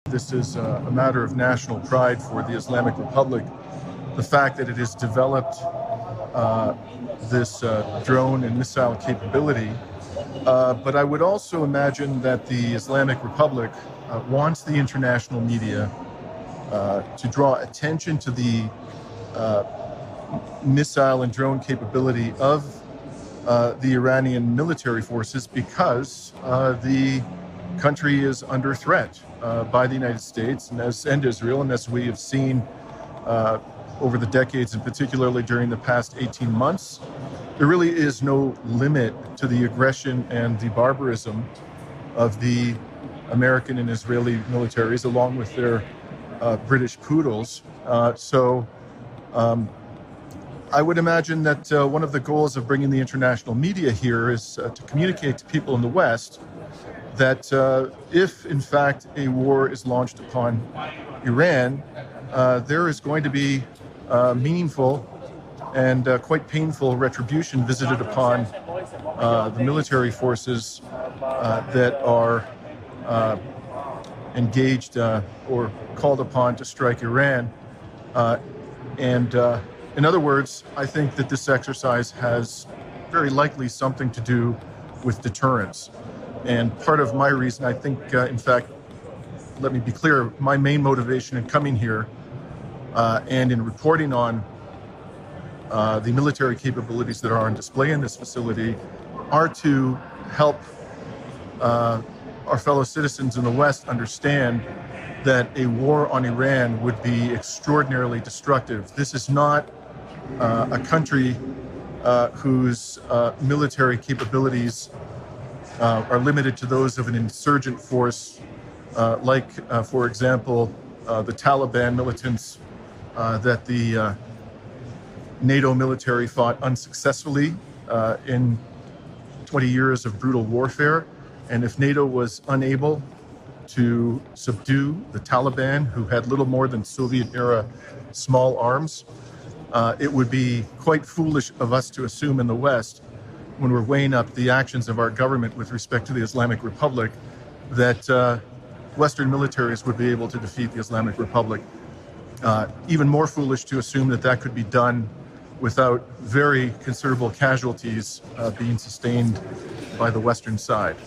This is a matter of national pride for the Islamic Republic. The fact that it has developed this drone and missile capability. But I would also imagine that the Islamic Republic wants the international media to draw attention to the missile and drone capability of the Iranian military forces, because the country is under threat by the United States and Israel, and as we have seen over the decades, and particularly during the past 18 months, there really is no limit to the aggression and the barbarism of the American and Israeli militaries, along with their British poodles. I would imagine that one of the goals of bringing the international media here is to communicate to people in the West that if, in fact, a war is launched upon Iran, there is going to be meaningful and quite painful retribution visited upon the military forces that are engaged or called upon to strike Iran. In other words, I think that this exercise has very likely something to do with deterrence. And part of my reason, I think, in fact, let me be clear, my main motivation in coming here and in reporting on the military capabilities that are on display in this facility are to help our fellow citizens in the West understand that a war on Iran would be extraordinarily destructive. This is not a country whose military capabilities are limited to those of an insurgent force, like, for example, the Taliban militants that the NATO military fought unsuccessfully in 20 years of brutal warfare. And if NATO was unable to subdue the Taliban, who had little more than Soviet-era small arms, it would be quite foolish of us to assume in the West, when we're weighing up the actions of our government with respect to the Islamic Republic, that Western militaries would be able to defeat the Islamic Republic. Even more foolish to assume that that could be done without very considerable casualties being sustained by the Western side.